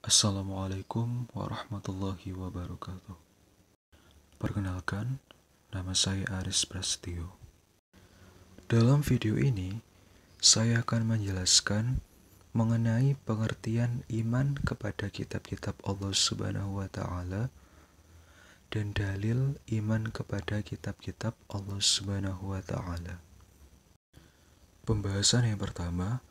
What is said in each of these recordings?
Assalamualaikum warahmatullahi wabarakatuh. Perkenalkan, nama saya Aris Prasetyo. Dalam video ini, saya akan menjelaskan mengenai pengertian iman kepada kitab-kitab Allah Subhanahu wa Ta'ala dan dalil iman kepada kitab-kitab Allah Subhanahu wa Ta'ala. Pembahasan yang pertama,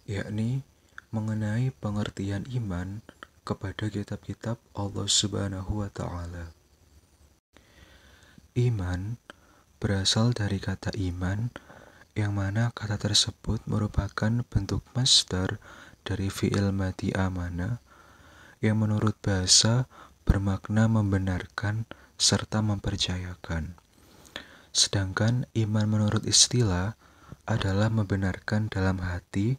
yakni mengenai pengertian iman kepada kitab-kitab Allah Subhanahu wa Ta'ala. Iman berasal dari kata iman, yang mana kata tersebut merupakan bentuk masdar dari fi'il madhi amana, yang menurut bahasa bermakna membenarkan serta mempercayakan. Sedangkan iman menurut istilah adalah membenarkan dalam hati,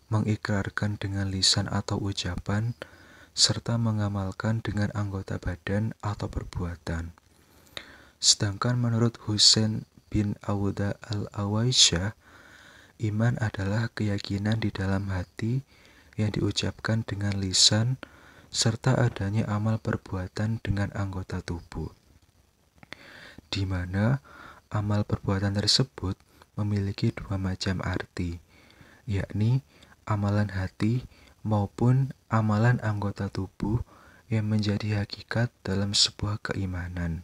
mengikrarkan dengan lisan atau ucapan, serta mengamalkan dengan anggota badan atau perbuatan. Sedangkan menurut Husain bin Auda al-Awaisyah, iman adalah keyakinan di dalam hati yang diucapkan dengan lisan, serta adanya amal perbuatan dengan anggota tubuh, di mana amal perbuatan tersebut memiliki dua macam arti, yakni amalan hati maupun amalan anggota tubuh yang menjadi hakikat dalam sebuah keimanan.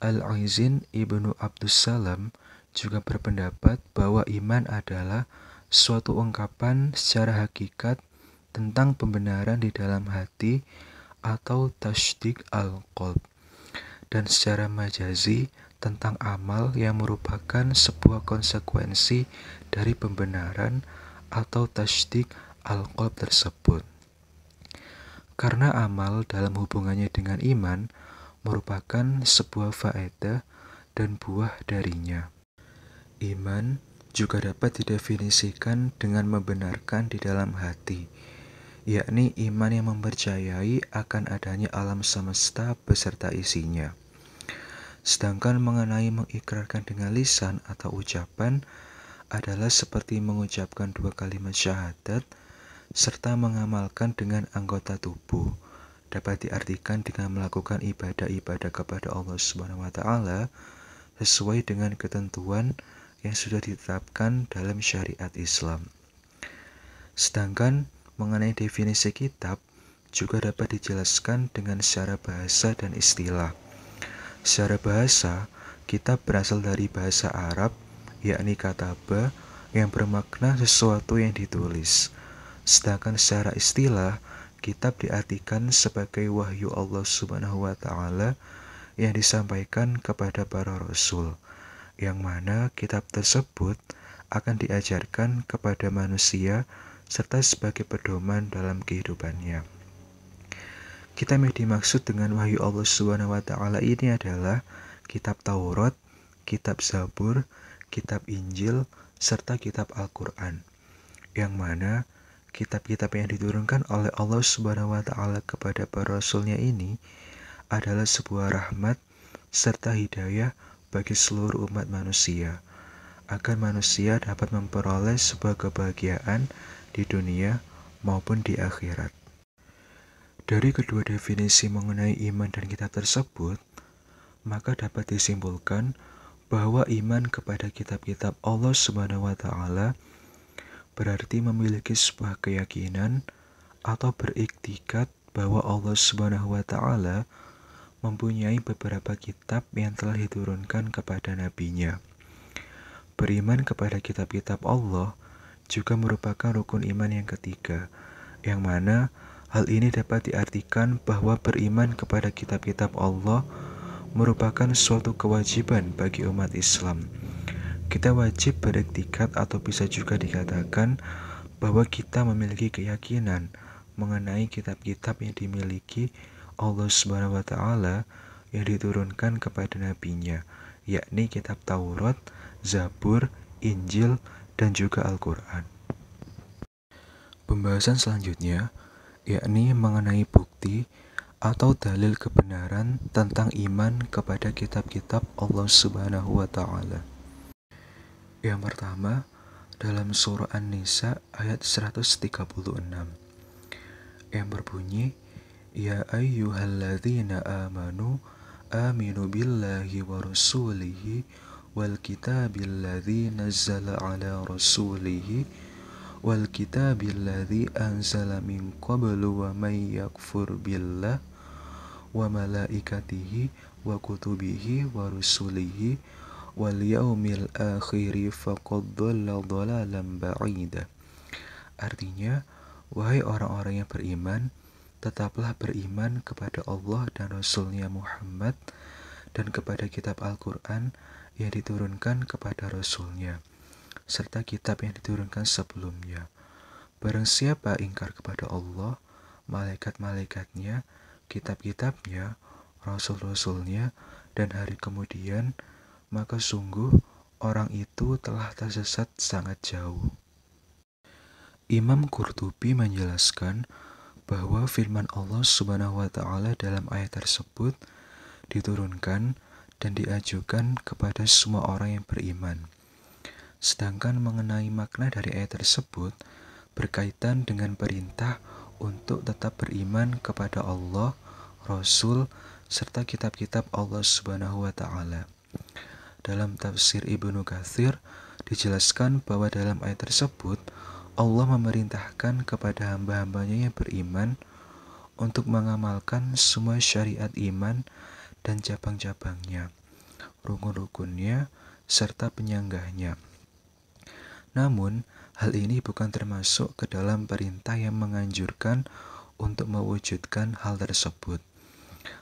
Al-Aizin Ibnu Abdussalam juga berpendapat bahwa iman adalah suatu ungkapan secara hakikat tentang pembenaran di dalam hati atau tasdik al-qalb, dan secara majazi tentang amal yang merupakan sebuah konsekuensi dari pembenaran atau tasdik al-qalb tersebut. Karena amal dalam hubungannya dengan iman merupakan sebuah faedah dan buah darinya. Iman juga dapat didefinisikan dengan membenarkan di dalam hati, yakni iman yang mempercayai akan adanya alam semesta beserta isinya. Sedangkan mengenai mengikrarkan dengan lisan atau ucapan adalah seperti mengucapkan dua kalimat syahadat serta mengamalkan dengan anggota tubuh. Dapat diartikan dengan melakukan ibadah-ibadah kepada Allah Subhanahu wa Ta'ala sesuai dengan ketentuan yang sudah ditetapkan dalam syariat Islam. Sedangkan mengenai definisi kitab juga dapat dijelaskan dengan secara bahasa dan istilah. Secara bahasa, kitab berasal dari bahasa Arab, yakni kataba, yang bermakna sesuatu yang ditulis. Sedangkan secara istilah, kitab diartikan sebagai wahyu Allah Subhanahu wa Ta'ala yang disampaikan kepada para rasul, yang mana kitab tersebut akan diajarkan kepada manusia serta sebagai pedoman dalam kehidupannya. Kitab yang dimaksud dengan wahyu Allah Subhanahu wa Ta'ala ini adalah kitab Taurat, kitab Zabur, kitab Injil, serta kitab Al-Quran, yang mana kitab-kitab yang diturunkan oleh Allah Subhanahu wa Ta'ala kepada para rasulnya ini adalah sebuah rahmat serta hidayah bagi seluruh umat manusia, agar manusia dapat memperoleh sebuah kebahagiaan di dunia maupun di akhirat. Dari kedua definisi mengenai iman dan kitab tersebut, maka dapat disimpulkan bahwa iman kepada kitab-kitab Allah Subhanahu wa Ta'ala berarti memiliki sebuah keyakinan atau beriktikad bahwa Allah Subhanahu wa Ta'ala mempunyai beberapa kitab yang telah diturunkan kepada nabinya. Beriman kepada kitab-kitab Allah juga merupakan rukun iman yang ketiga, yang mana hal ini dapat diartikan bahwa beriman kepada kitab-kitab Allah merupakan suatu kewajiban bagi umat Islam. Kita wajib beriktikad atau bisa juga dikatakan bahwa kita memiliki keyakinan mengenai kitab-kitab yang dimiliki Allah Subhanahu wa Ta'ala yang diturunkan kepada nabinya, yakni kitab Taurat, Zabur, Injil, dan juga Al-Quran. Pembahasan selanjutnya yakni mengenai bukti atau dalil kebenaran tentang iman kepada kitab-kitab Allah Subhanahu wa Ta'ala. Yang pertama, dalam surah An-Nisa ayat 136. yang berbunyi, Ya ayyuhalladzina amanu aminu billahi wa rasulihi wal kitabilladzi nazzala ala rasulihi wal kitabilladzi anzala min qablu wa may yakfur billah wa malaikatihi wa kutubihi wa rusulihi wal yaumil akhiri faqad dhalla dhalalan ba'ida. Artinya, wahai orang-orang yang beriman, tetaplah beriman kepada Allah dan Rasul-Nya Muhammad dan kepada kitab Al-Quran yang diturunkan kepada Rasul-Nya, serta kitab yang diturunkan sebelumnya. Barang siapa ingkar kepada Allah, malaikat-malaikatnya, kitab-kitabnya, Rasul-Rasulnya, dan hari kemudian, maka sungguh orang itu telah tersesat sangat jauh. Imam Qurtubi menjelaskan bahwa firman Allah Subhanahu wa Ta'ala dalam ayat tersebut diturunkan dan diajukan kepada semua orang yang beriman. Sedangkan mengenai makna dari ayat tersebut berkaitan dengan perintah untuk tetap beriman kepada Allah, Rasul, serta kitab-kitab Allah Subhanahu wa Ta'ala. Dalam tafsir Ibnu Katsir dijelaskan bahwa dalam ayat tersebut Allah memerintahkan kepada hamba-hambanya yang beriman untuk mengamalkan semua syariat iman dan cabang-cabangnya, rukun-rukunnya, serta penyanggahnya. Namun, hal ini bukan termasuk ke dalam perintah yang menganjurkan untuk mewujudkan hal tersebut,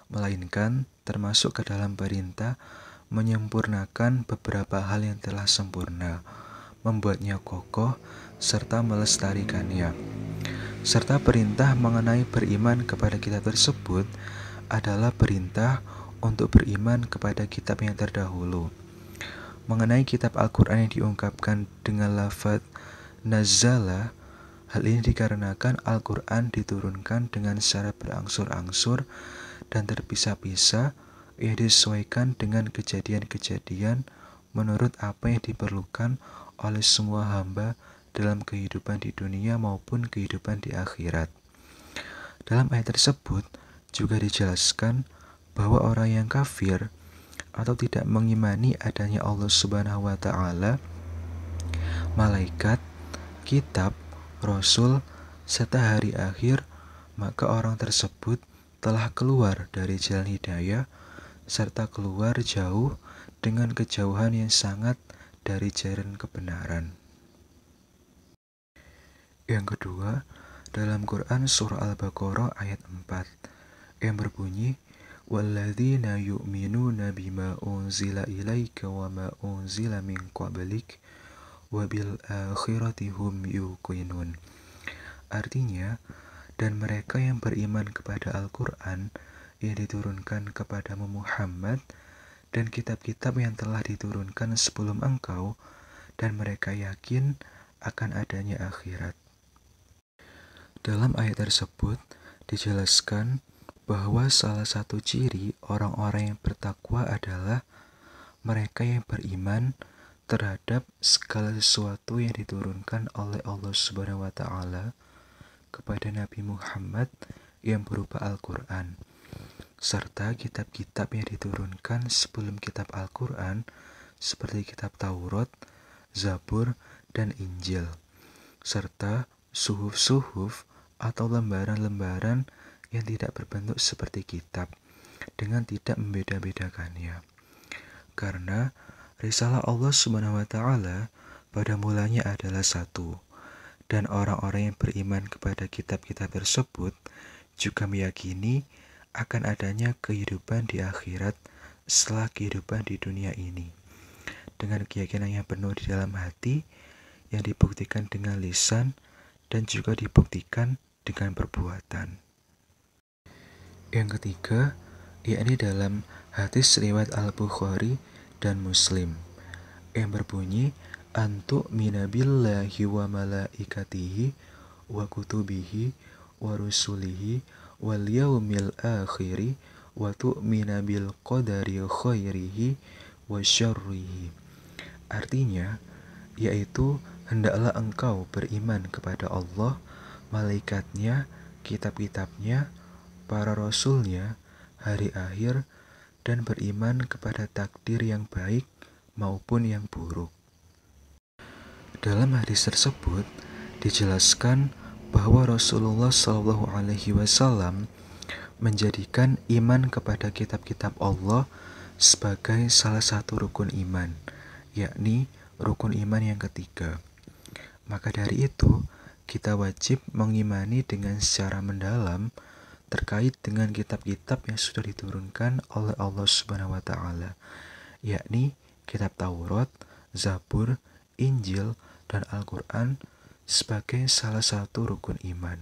melainkan termasuk ke dalam perintah menyempurnakan beberapa hal yang telah sempurna, membuatnya kokoh, serta melestarikannya. Serta perintah mengenai beriman kepada kitab tersebut adalah perintah untuk beriman kepada kitab yang terdahulu. Mengenai kitab Al-Quran yang diungkapkan dengan lafaz nazzala, hal ini dikarenakan Al-Quran diturunkan dengan secara berangsur-angsur dan terpisah-pisah yang disesuaikan dengan kejadian-kejadian menurut apa yang diperlukan oleh semua hamba dalam kehidupan di dunia maupun kehidupan di akhirat. Dalam ayat tersebut juga dijelaskan bahwa orang yang kafir atau tidak mengimani adanya Allah Subhanahu wa Ta'ala, malaikat, kitab, rasul, serta hari akhir, maka orang tersebut telah keluar dari jalan hidayah serta keluar jauh dengan kejauhan yang sangat dari jalan kebenaran. Yang kedua, dalam Quran surah Al-Baqarah ayat 4 yang berbunyi, وَالَّذِينَ يُؤْمِنُونَ بِمَا أُنْزِلَ إِلَيْكَ وَمَا أُنْزِلَ مِنْ قَبْلِكَ وَبِالْآخِرَةِ هُمْ يُوقِنُونَ. Artinya, dan mereka yang beriman kepada Al-Quran yang diturunkan kepadamu Muhammad dan kitab-kitab yang telah diturunkan sebelum engkau, dan mereka yakin akan adanya akhirat. Dalam ayat tersebut dijelaskan bahwa salah satu ciri orang-orang yang bertakwa adalah mereka yang beriman terhadap segala sesuatu yang diturunkan oleh Allah Subhanahu wa Ta'ala kepada Nabi Muhammad yang berupa Al-Quran, serta kitab-kitab yang diturunkan sebelum kitab Al-Quran seperti kitab Taurat, Zabur, dan Injil, serta suhuf-suhuf atau lembaran-lembaran yang tidak berbentuk seperti kitab dengan tidak membeda-bedakannya. Karena risalah Allah Subhanahu wa Ta'ala pada mulanya adalah satu, dan orang-orang yang beriman kepada kitab-kitab tersebut juga meyakini akan adanya kehidupan di akhirat setelah kehidupan di dunia ini, dengan keyakinan yang penuh di dalam hati yang dibuktikan dengan lisan dan juga dibuktikan dengan perbuatan. Yang ketiga, yakni dalam hadis riwayat Al-Bukhari dan Muslim yang berbunyi, antu'mina billahi wa malaikatihi wa kutubihi wa rusulihi wal yaumil akhiri wa tu'mina bil qadari khairihi wa syarrihi. Artinya, yaitu hendaklah engkau beriman kepada Allah, malaikatnya, kitab-kitabnya, para rasulnya, hari akhir, dan beriman kepada takdir yang baik maupun yang buruk. Dalam hadis tersebut dijelaskan bahwa Rasulullah SAW menjadikan iman kepada kitab-kitab Allah sebagai salah satu rukun iman, yakni rukun iman yang ketiga. Maka dari itu, kita wajib mengimani dengan secara mendalam terkait dengan kitab-kitab yang sudah diturunkan oleh Allah Subhanahu wa taala, yakni kitab Taurat, Zabur, Injil, dan Al-Quran sebagai salah satu rukun iman.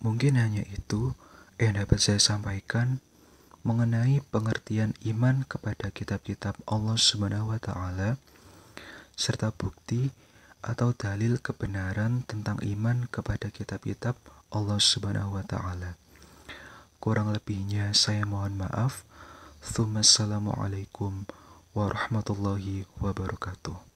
Mungkin hanya itu yang dapat saya sampaikan mengenai pengertian iman kepada kitab-kitab Allah Subhanahu wa taala serta bukti atau dalil kebenaran tentang iman kepada kitab-kitab Allah Subhanahu wa taala. Kurang lebihnya saya mohon maaf. Assalamualaikum warahmatullahi wabarakatuh.